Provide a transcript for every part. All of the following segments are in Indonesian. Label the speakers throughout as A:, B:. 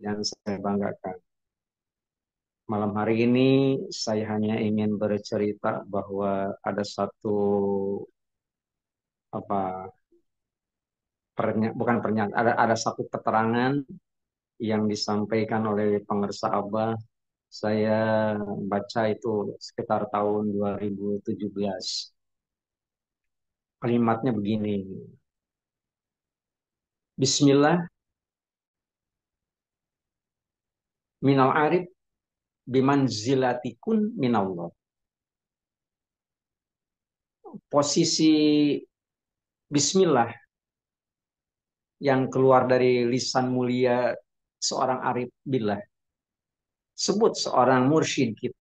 A: yang saya banggakan. Malam hari ini saya hanya ingin bercerita bahwa ada satu apa bukan pernyataan, ada satu keterangan yang disampaikan oleh pengersa Abah. Saya baca itu sekitar tahun 2017. Kalimatnya begini. Bismillah minal arif bimanzilatikun minallah. Posisi Bismillah yang keluar dari lisan mulia seorang arif billah. Sebut seorang mursyid kita.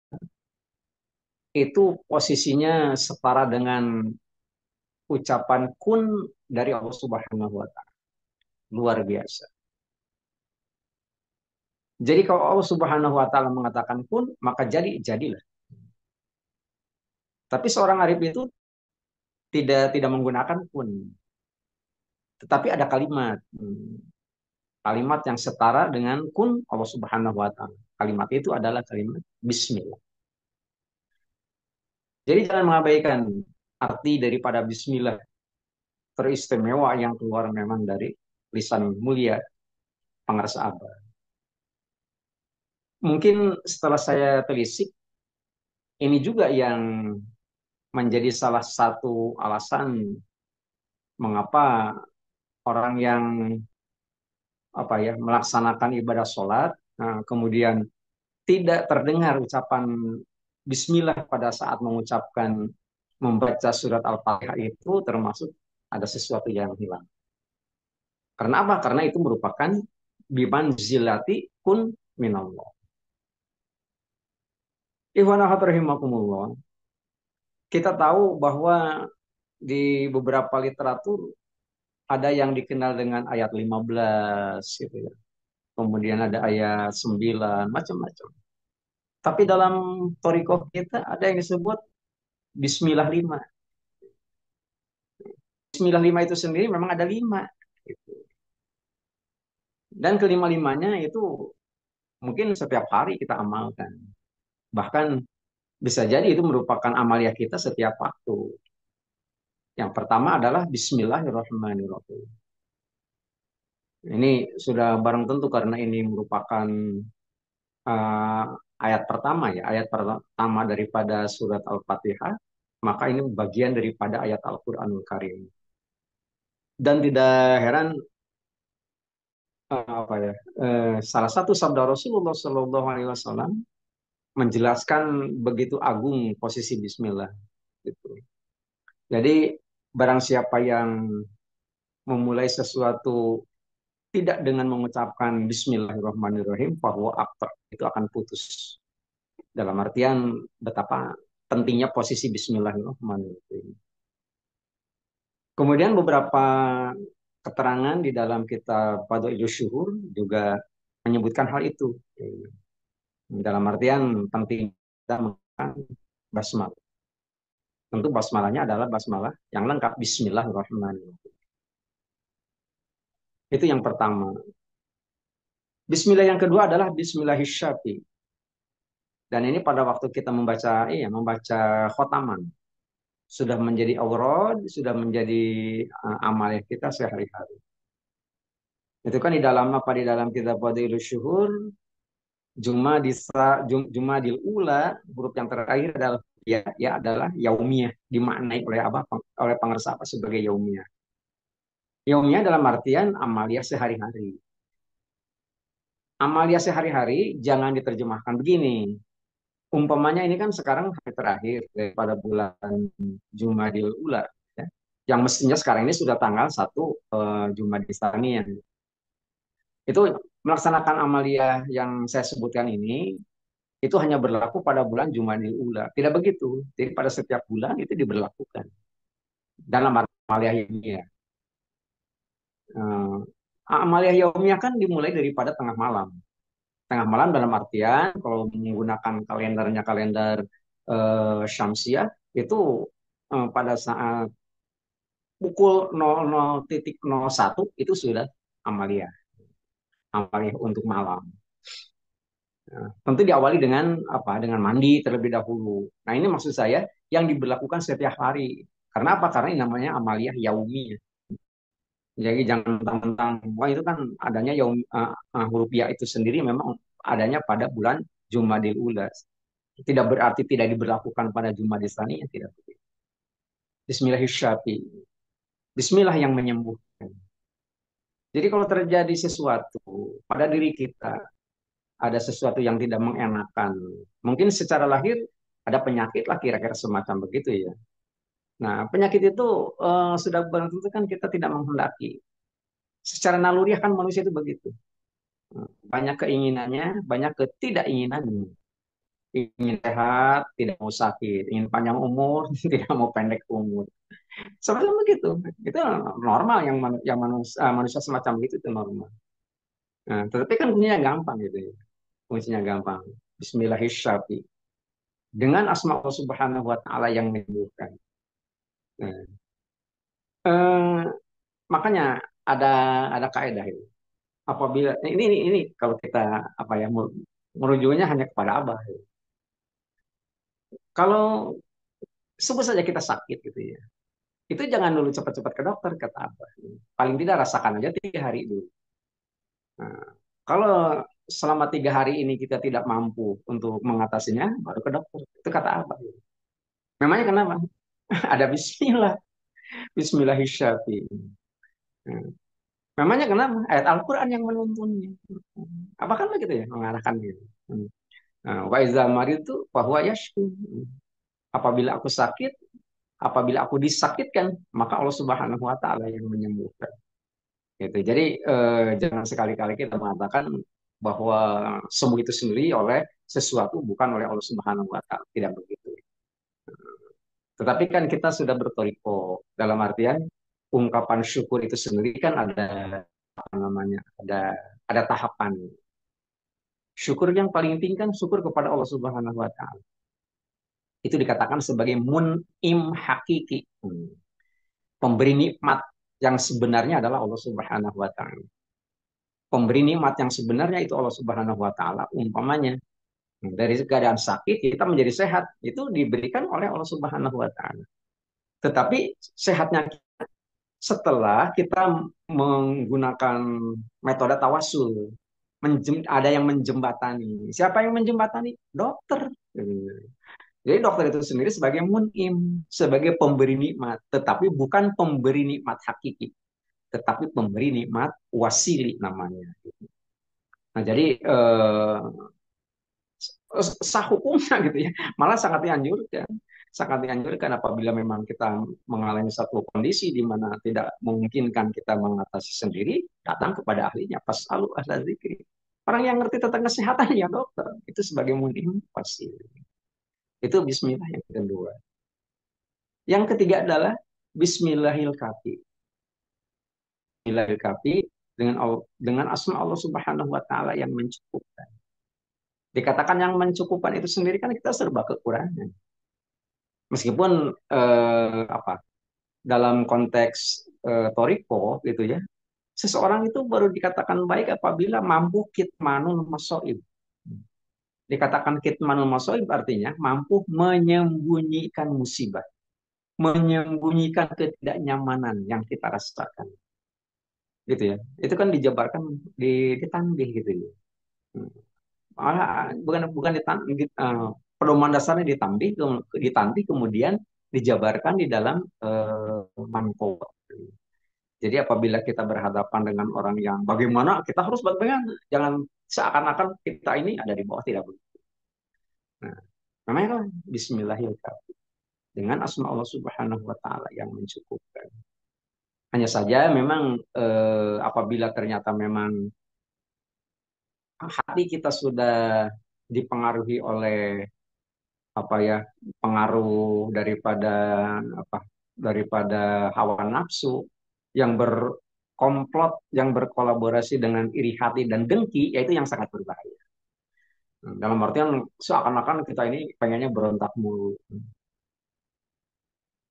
A: Itu posisinya setara dengan ucapan kun dari Allah Subhanahu wa Ta'ala. Luar biasa. Jadi kalau Allah Subhanahu wa Ta'ala mengatakan kun, maka jadilah. Tapi seorang arif itu tidak menggunakan kun, tetapi ada kalimat. Kalimat yang setara dengan kun Allah Subhanahu wa Ta'ala. Kalimat itu adalah kalimat bismillah. Jadi jangan mengabaikan arti daripada bismillah teristimewa yang keluar memang dari lisan mulia pengarsa Abah. Mungkin setelah saya telisik, ini juga yang menjadi salah satu alasan mengapa orang yang melaksanakan ibadah sholat, kemudian tidak terdengar ucapan Bismillah pada saat mengucapkan membaca surat Al-Fatihah itu termasuk ada sesuatu yang hilang. Karena apa? Karena itu merupakan biman zilati kun minallah. Ikhwanahat rahimakumullah. Kita tahu bahwa di beberapa literatur ada yang dikenal dengan ayat 15 gitu ya. Kemudian ada ayat 9, macam-macam. Tapi dalam torikoh kita ada yang disebut Bismillah 5. Bismillah 5 itu sendiri memang ada 5. Gitu. Dan kelima-limanya itu mungkin setiap hari kita amalkan. Bahkan bisa jadi itu merupakan amalia kita setiap waktu. Yang pertama adalah Bismillahirrahmanirrahim. Ini sudah barang tentu karena ini merupakan uh, ayat pertama ya, ayat pertama daripada surat Al-Fatihah, maka ini bagian daripada ayat Al-Qur'anul Karim. Dan tidak heran salah satu sabda Rasulullah Shallallahu Alaihi Wasallam menjelaskan begitu agung posisi Bismillah. Gitu. Jadi barang siapa yang memulai sesuatu tidak dengan mengucapkan Bismillahirrahmanirrahim, bahwa aktor itu akan putus. Dalam artian betapa pentingnya posisi Bismillahirrahmanirrahim. Kemudian beberapa keterangan di dalam kitab Fadhailus Syuhur juga menyebutkan hal itu. Dalam artian penting kita menggunakan basmalah. Tentu basmalahnya adalah basmalah yang lengkap Bismillahirrahmanirrahim. Itu yang pertama. Bismillah yang kedua adalah Bismillahirrahmanirrahim. Dan ini pada waktu kita membaca khotaman sudah menjadi aurad, sudah menjadi amal kita sehari-hari. Itu kan di dalam kitab Fadhailus Syuhur, Jumadil Ula, huruf yang terakhir adalah ya adalah yaumiyah, dimaknai oleh apa? Oleh pengersa apa sebagai yaumiyah. Yaumiyah dalam artian amalia sehari-hari. Amalia sehari-hari jangan diterjemahkan begini. Umpamanya ini kan sekarang hari terakhir daripada bulan Jumadil Ula, ya. Yang mestinya sekarang ini sudah tanggal 1 Jumadil Tsaniyah. Itu melaksanakan amalia yang saya sebutkan ini itu hanya berlaku pada bulan Jumadil Ula. Tidak begitu. Jadi pada setiap bulan itu diberlakukan dalam amalia yaumiyah. Uh, amalia yaumiyah kan dimulai daripada tengah malam. Tengah malam dalam artian kalau menggunakan kalendernya kalender Syamsiah itu pada saat pukul 00.01 itu sudah amalia. amaliyah untuk malam. Nah, tentu diawali dengan apa? Dengan mandi terlebih dahulu. Nah, ini maksud saya yang diberlakukan setiap hari. Karena apa? Karena ini namanya amaliyah yaumi. Jadi jangan mentang-mentang, wah itu kan adanya huruf ya itu sendiri memang adanya pada bulan Jumadil Ula. Tidak berarti tidak diberlakukan pada Jumadil Tsani, tidak begitu. Bismillahirrahmanirrahim. Bismillah yang menyembuhkan. Jadi kalau terjadi sesuatu pada diri kita, ada sesuatu yang tidak mengenakan, mungkin secara lahir ada penyakit lah kira-kira semacam begitu ya. Nah, penyakit itu sudah tentu kan kita tidak menghendaki. Secara naluriah kan manusia itu begitu. Banyak keinginannya, banyak ketidakinginannya. Ingin sehat, tidak mau sakit. Ingin panjang umur, tidak mau pendek umur. Sebenarnya begitu. Itu normal manusia semacam itu normal. Nah, tetapi kan kuncinya gampang gitu ya. Kuncinya gampang. Bismillahirrahmanirrahim. Dengan asma Allah Subhanahu wa taala yang menyembuhkan. Nah, eh, makanya ada ada kaidah itu. Apabila ini kalau kita apa ya merujuknya hanya kepada Abah. Kalau sebut saja kita sakit gitu ya. Itu jangan dulu cepat-cepat ke dokter kata Abah. Paling tidak rasakan aja 3 hari dulu. Nah, kalau selama 3 hari ini kita tidak mampu untuk mengatasinya, baru ke dokter. Itu kata Abah. Memangnya kenapa? Ada Bismillah. Bismillahirrahmanirrahim. Nah, memangnya kenapa? Ayat Al-Quran yang menuntunnya. Apa kan begitu ya? Mengarahkan gitu. Nah, wa iza maritu fahuwa yashfi. Apabila aku sakit, apabila aku disakitkan, maka Allah Subhanahu wa taala yang menyembuhkan. Gitu. Jadi jangan sekali-kali kita mengatakan bahwa sembuh itu sendiri oleh sesuatu bukan oleh Allah Subhanahu wa taala. Tidak begitu. Tetapi kan kita sudah bertoriko dalam artian ungkapan syukur itu sendiri kan ada apa namanya? Ada tahapan. Syukur yang paling tinggi kan syukur kepada Allah Subhanahu wa taala. Itu dikatakan sebagai mun'im hakiki. Pemberi nikmat yang sebenarnya adalah Allah Subhanahu wa taala. Pemberi nikmat yang sebenarnya itu Allah Subhanahu wa taala. Umpamanya dari keadaan sakit kita menjadi sehat itu diberikan oleh Allah Subhanahu wa taala. Tetapi sehatnya setelah kita menggunakan metode tawasul, ada yang menjembatani. Siapa yang menjembatani? Dokter. Jadi dokter itu sendiri sebagai munim, sebagai pemberi nikmat, tetapi bukan pemberi nikmat hakiki, tetapi pemberi nikmat wasili namanya. Nah, jadi sah hukumnya gitu ya. Malah sangat dianjurkan. Sangat dianjurkan apabila memang kita mengalami satu kondisi di mana tidak memungkinkan kita mengatasi sendiri, datang kepada ahlinya. Fasalu ahla zikri. Orang yang ngerti tentang kesehatan ya dokter. Itu sebagai munim pasti. Itu bismillah yang kedua. Yang ketiga adalah bismillahirrahmanirrahim. Bismillahirrahmanirrahim dengan asma Allah Subhanahu wa taala yang mencukupkan. Dikatakan yang mencukupkan itu sendiri kan kita serba kekurangan. Meskipun apa dalam konteks toriko gitu ya, seseorang itu baru dikatakan baik apabila mampu kitmanul masoib. Dikatakan kitmanul masoib artinya mampu menyembunyikan musibah, menyembunyikan ketidaknyamanan yang kita rasakan, gitu ya. Itu kan dijabarkan ditambih gitu ya. Malah bukan bukan pedoman dasarnya ditambih kemudian dijabarkan di dalam manfaat. Jadi apabila kita berhadapan dengan orang yang bagaimana kita harus bagaimana, jangan seakan-akan kita ini ada di bawah, tidak begitu. Nah, namanya kan Bismillahirrahmanirrahim dengan asma Allah Subhanahu wa taala yang mencukupkan. Hanya saja memang apabila ternyata memang hati kita sudah dipengaruhi oleh apa ya pengaruh apa daripada hawa nafsu yang berkomplot yang berkolaborasi dengan iri hati dan dengki, yaitu yang sangat berbahaya. Dalam artian seakan-akan kita ini pengennya berontak mulu.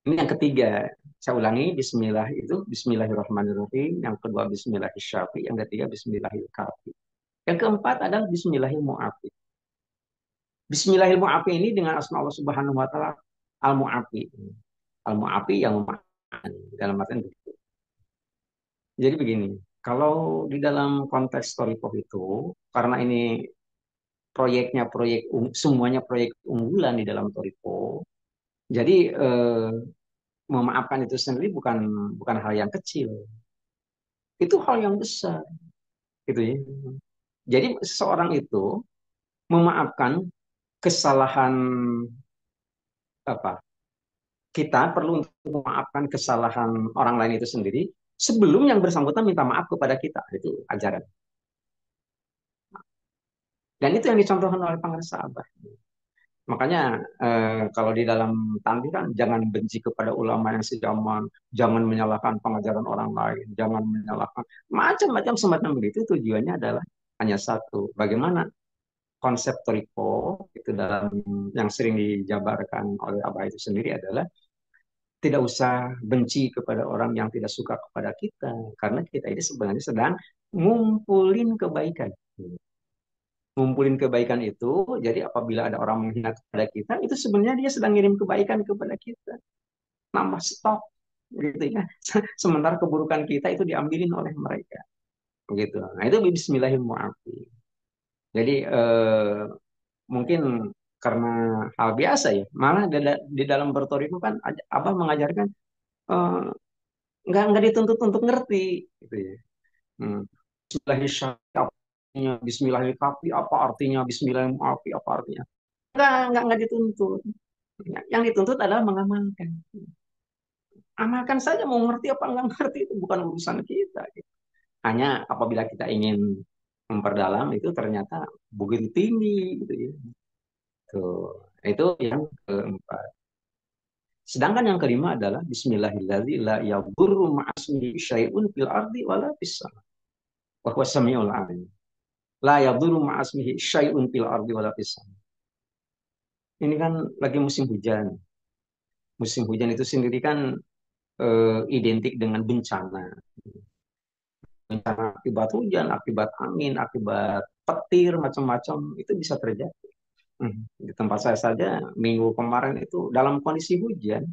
A: Ini yang ketiga. Saya ulangi, Bismillah itu Bismillahirrahmanirrahim, yang kedua Bismillahirrahmanirrahim, yang ketiga Bismillahirrahmanirrahim. Yang keempat adalah Bismillahirrahmanirrahim. Bismillahirrahmanirrahim ini dengan asma Allah Subhanahu wa taala Al-Mu'afi. Al-Mu'afi yang memaafkan dalam artian begitu. Jadi begini, kalau di dalam konteks Storypop itu, karena ini semuanya proyek unggulan di dalam Storypop, jadi memaafkan itu sendiri bukan bukan hal yang kecil, itu hal yang besar, gitu ya. Jadi seseorang itu memaafkan kesalahan apa? Kita perlu untuk memaafkan kesalahan orang lain itu sendiri sebelum yang bersangkutan minta maaf kepada kita. Itu ajaran. Dan itu yang dicontohkan oleh Pangeran Abah. Makanya kalau di dalam tanbih kan jangan benci kepada ulama yang sejaman, jangan menyalahkan pengajaran orang lain, jangan menyalahkan macam-macam semacam begitu. Tujuannya adalah hanya satu, bagaimana konsep Toriko itu dalam yang sering dijabarkan oleh Abah itu sendiri adalah tidak usah benci kepada orang yang tidak suka kepada kita, karena kita ini sebenarnya sedang ngumpulin kebaikan. Ngumpulin kebaikan itu, jadi apabila ada orang menghina kepada kita, itu sebenarnya dia sedang ngirim kebaikan kepada kita, nambah stok, gitu ya. Sementara keburukan kita itu diambilin oleh mereka, begitu. Nah itu Bismillahirrahmanirrahim. Jadi mungkin karena hal biasa ya, malah di dalam bertori itu kan Abah mengajarkan eh, nggak dituntut untuk ngerti, gitu ya. Hmm. Bismillahirrahmanirrahim, Bismillahirrahmanirrahim, apa artinya Bismillahirrahmanirrahim, apa artinya? Nggak dituntut. Yang dituntut adalah mengamalkan. Amalkan saja, mau ngerti apa nggak ngerti itu bukan urusan kita. Hanya apabila kita ingin memperdalam itu ternyata begitu tinggi, gitu ya. Tuh, itu yang keempat. Sedangkan yang kelima adalah Bismillahirrahmanirrahim, la yadurru ma'asmihi syai'un fil ardi wala fis sama. Wa huwa samiul alim. La yadurru ma'asmihi syai'un fil ardi wala fis sama. Ini kan lagi musim hujan. Musim hujan itu sendiri kan identik dengan bencana. Bencana akibat hujan, akibat angin, akibat petir, macam-macam itu bisa terjadi. Di tempat saya saja minggu kemarin itu dalam kondisi hujan,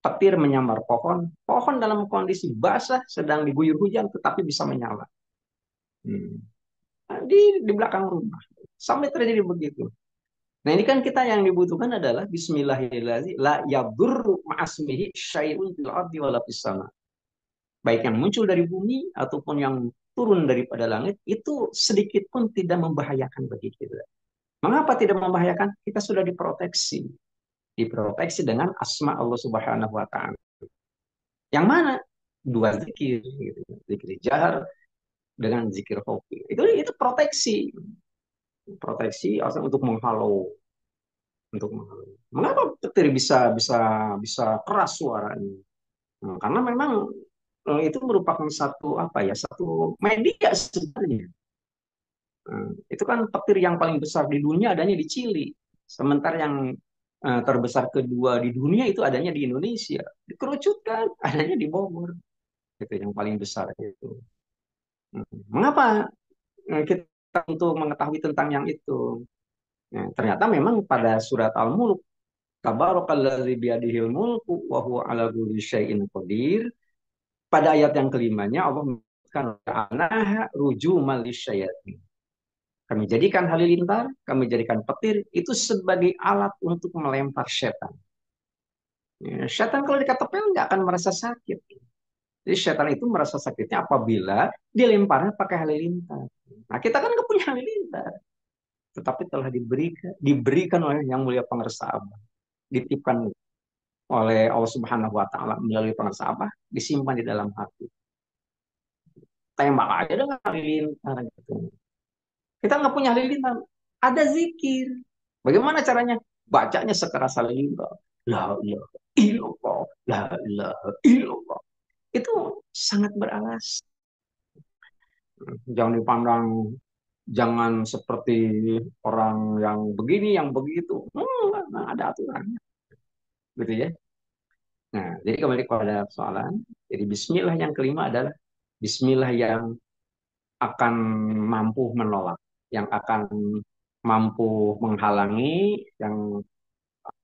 A: petir menyambar pohon, pohon dalam kondisi basah sedang diguyur hujan tetapi bisa menyala. Hmm. Di belakang rumah. Sampai terjadi begitu. Nah ini kan kita yang dibutuhkan adalah Bismillahirrahmanirrahim la yadurru ma'asmihi syai'un fil ardi wala fis sama. Baik yang muncul dari bumi ataupun yang turun daripada langit itu sedikit pun tidak membahayakan bagi kita. Mengapa tidak membahayakan? Kita sudah diproteksi. Diproteksi dengan asma Allah Subhanahu wa taala. Yang mana? Dua zikir, gitu. Zikir jahar dengan zikir khafi. Itu proteksi. Proteksi asal untuk menghalau. Mengapa petir bisa keras suaranya? Nah, karena memang itu merupakan satu media sebenarnya. Itu kan petir yang paling besar di dunia adanya di Chili. Sementara yang terbesar kedua di dunia itu adanya di Indonesia. Dikerucutkan adanya di Bogor. Itu yang paling besar itu. Mengapa kita untuk mengetahui tentang yang itu? Nah, ternyata memang pada surat Al-Mulk, Tabarakalladzi biyadihil mulku wa huwa ala kulli syai'in qadir. Pada ayat yang kelimanya Allah mengatakan anaha rujumal lisyayatin. Kami jadikan halilintar, kami jadikan petir itu sebagai alat untuk melempar setan. Ya, setan kalau dikatapel nggak akan merasa sakit. Jadi setan itu merasa sakitnya apabila dilemparnya pakai halilintar. Nah kita kan nggak punya halilintar, tetapi telah diberikan oleh yang mulia pengersah Allah, dititipkan oleh Allah Subhanahu Wa Taala melalui pengersah Allah, disimpan di dalam hati. Tembak aja dengan halilintar gitu. Kita nggak punya halilintar, ada zikir. Bagaimana caranya? Bacanya sekeras halilintar. La ilaha illallah, la ilaha illallah. Itu sangat beralas. Jangan dipandang, jangan seperti orang yang begini, yang begitu. Ada aturannya, gitu ya. Nah, jadi kembali kepada persoalan. Jadi Bismillah yang kelima adalah Bismillah yang akan mampu menolak, yang akan mampu menghalangi, yang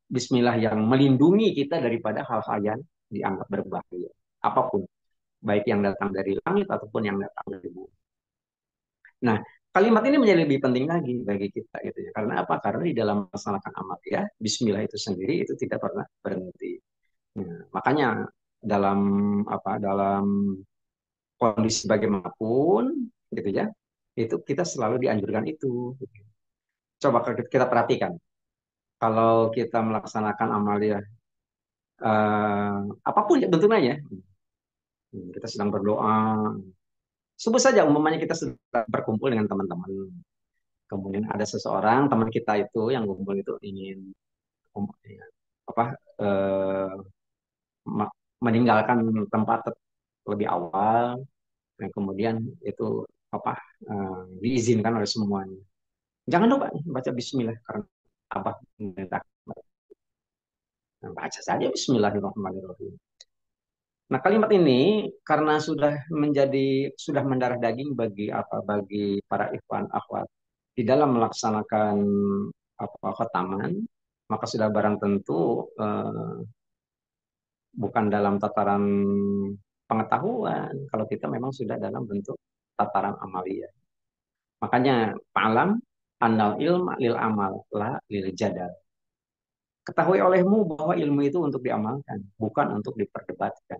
A: Bismillah yang melindungi kita daripada hal-hal yang dianggap berbahaya. Apapun, baik yang datang dari langit ataupun yang datang dari bumi. Nah, kalimat ini menjadi lebih penting lagi bagi kita gitu ya. Karena apa? Karena di dalam melaksanakan amal ya, Bismillah itu sendiri itu tidak pernah berhenti. Nah, makanya dalam dalam kondisi bagaimanapun gitu ya, itu kita selalu dianjurkan itu. Coba kita perhatikan, kalau kita melaksanakan amal ya, apapun ya bentuknya ya, kita sedang berdoa, sebut saja umpamanya kita sedang berkumpul dengan teman-teman, kemudian ada seseorang teman kita itu yang kumpul itu ingin ya, apa eh, meninggalkan tempat lebih awal, dan kemudian itu apa diizinkan oleh semuanya. Jangan lupa baca Bismillah karena apa memerintah. Baca saja Bismillahirrahmanirrahim. Nah, kalimat ini karena sudah mendarah daging bagi para ikhwan akhwat di dalam melaksanakan khataman, maka sudah barang tentu bukan dalam tataran pengetahuan kalau kita memang sudah dalam bentuk tataran amalia. Makanya pa'lam annal ilma lil amal la lil jadal. Ketahui olehmu bahwa ilmu itu untuk diamalkan, bukan untuk diperdebatkan.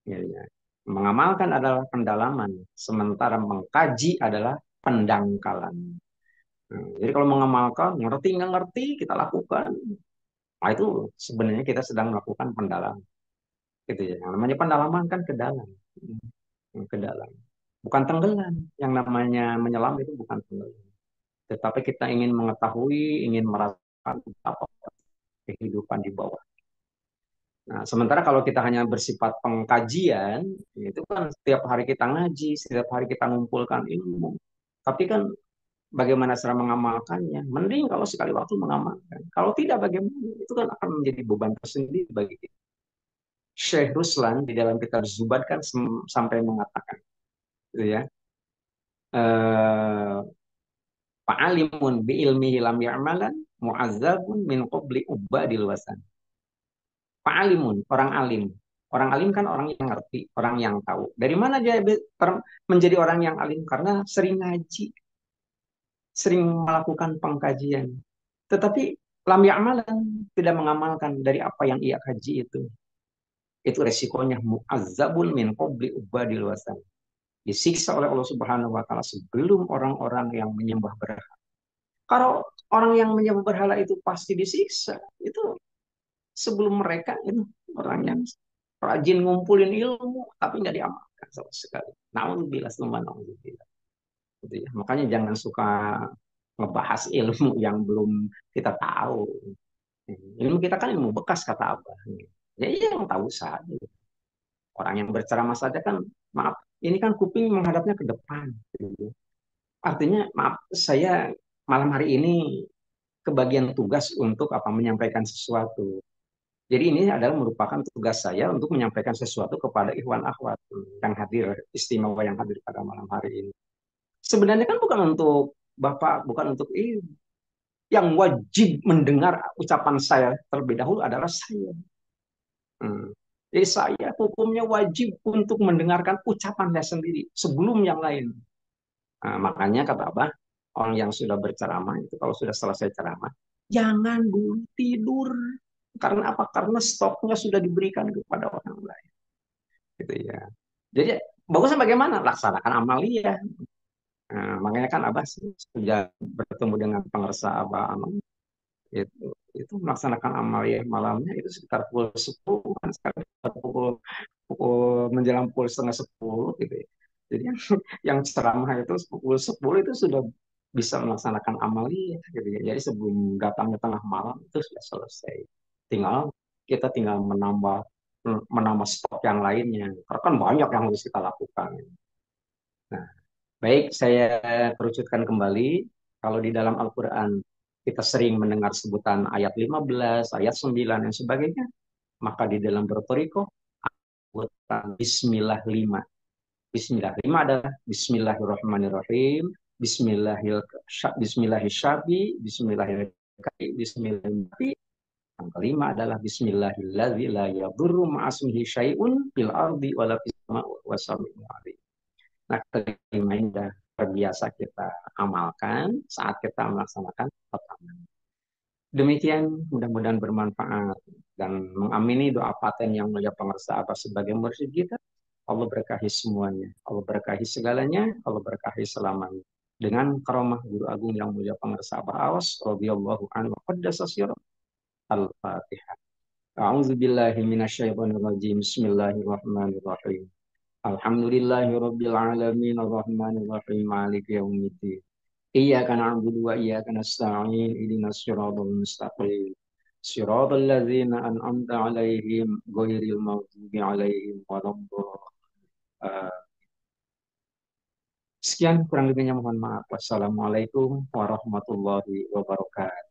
A: Ya, ya. Mengamalkan adalah pendalaman, sementara mengkaji adalah pendangkalan. Nah, jadi kalau mengamalkan, ngerti nggak ngerti, kita lakukan. Nah, itu sebenarnya kita sedang melakukan pendalaman. Gitu ya. Yang namanya pendalaman kan ke dalam. Ke dalam. Bukan tenggelam. Yang namanya menyelam itu bukan tenggelam. Tetapi kita ingin mengetahui, ingin merasakan apa kehidupan di bawah. Nah, sementara kalau kita hanya bersifat pengkajian, itu kan setiap hari kita ngaji, setiap hari kita mengumpulkan ilmu. Tapi kan bagaimana cara mengamalkannya? Mending kalau sekali waktu mengamalkan. Kalau tidak bagaimana? Itu kan akan menjadi beban tersendiri bagi kita. Syekh Ruslan di dalam kitab Zubat kan sampai mengatakan, gitu ya, eh, fa'alimun bi ilmihi lam ya'malan mu'azzabun min qabli ubadil wasan. Fa'alimun, orang alim. Orang alim kan orang yang ngerti, orang yang tahu. Dari mana dia menjadi orang yang alim? Karena sering ngaji, sering melakukan pengkajian. Tetapi lam ya'malan, tidak mengamalkan dari apa yang ia kaji itu. Itu resikonya mu'azzabun min qabli ubadil wasan. Disiksa oleh Allah Subhanahu wa taala sebelum orang-orang yang menyembah berhala. Kalau orang yang menyembah berhala itu pasti disiksa, itu sebelum mereka itu orang yang rajin ngumpulin ilmu tapi nggak diamalkan sama sekali. Nauzubillah, nauzubillah. Gitu ya. Makanya jangan suka ngebahas ilmu yang belum kita tahu. Ilmu kita kan ilmu bekas kata Abah. Ya iya yang tahu saja. Orang yang berceramah saja kan, maaf, ini kan kuping menghadapnya ke depan. Gitu. Artinya, maaf, saya malam hari ini kebagian tugas untuk menyampaikan sesuatu. Jadi ini adalah merupakan tugas saya untuk menyampaikan sesuatu kepada ikhwan akhwat yang hadir, istimewa yang hadir pada malam hari ini. Sebenarnya kan bukan untuk Bapak, bukan untuk yang wajib mendengar ucapan saya terlebih dahulu adalah saya. Hmm. Jadi saya hukumnya wajib untuk mendengarkan ucapan saya sendiri sebelum yang lain. Nah, makanya kata Abah, orang yang sudah berceramah itu kalau sudah selesai ceramah, jangan dulu tidur. Karena apa? Karena stoknya sudah diberikan kepada orang lain. Gitu ya. Jadi bagusnya bagaimana? Laksanakan amalia. Nah, makanya kan Abah sudah bertemu dengan pengersa Abah Anom itu melaksanakan amalia malamnya itu sekitar pukul 10 kan sekarang pukul pukul menjelang pukul setengah 10 gitu ya. Jadi yang ceramah itu pukul 10 itu sudah bisa melaksanakan amalia gitu ya. Jadi sebelum datangnya tengah malam itu sudah selesai. Kita tinggal menambah menambah stok yang lainnya. Karena kan banyak yang harus kita lakukan. Nah, baik saya kerucutkan kembali kalau di dalam Al-Qur'an kita sering mendengar sebutan ayat 15, ayat 9 dan sebagainya. Maka di dalam bertoriko, Bismillah 5. Bismillah 5 adalah Bismillahirrahmanirrahim, Bismillahirrahmanirrahim, Bismillahirrahmanirrahim, Bismillahirrahmanirrahim. Yang kelima adalah Bismillahilladzi la yadurru ma'asmihi syai'un fil ardi wala fis sama'i wa sami'ul alim. Nah, kelima ini sudah terbiasa kita amalkan saat kita melaksanakan pertama. Demikian mudah-mudahan bermanfaat dan mengamini doa paten yang mulia pengersa apa sebagai mursyid kita. Allah berkahi semuanya, Allah berkahi segalanya, Allah berkahi selamanya. Dengan karamah guru agung yang mulia pengersa apa awas, radhiyallahu anhu wa qaddasa sirah. Al-Fatihah. A'udzu billahi minasyaitonir rajim. Bismillahirrahmanirrahim. Alhamdulillahi rabbil alamin arrahmanir rahim maliki yaumiddin. Iyyaka na'budu wa iyyaka nasta'in ihdinas siratal mustaqim. Siratal ladzina an'amta 'alaihim ghairil maghdubi 'alaihim waladdallin. Sekian kurang lebihnya mohon maaf. Wassalamualaikum warahmatullahi wabarakatuh.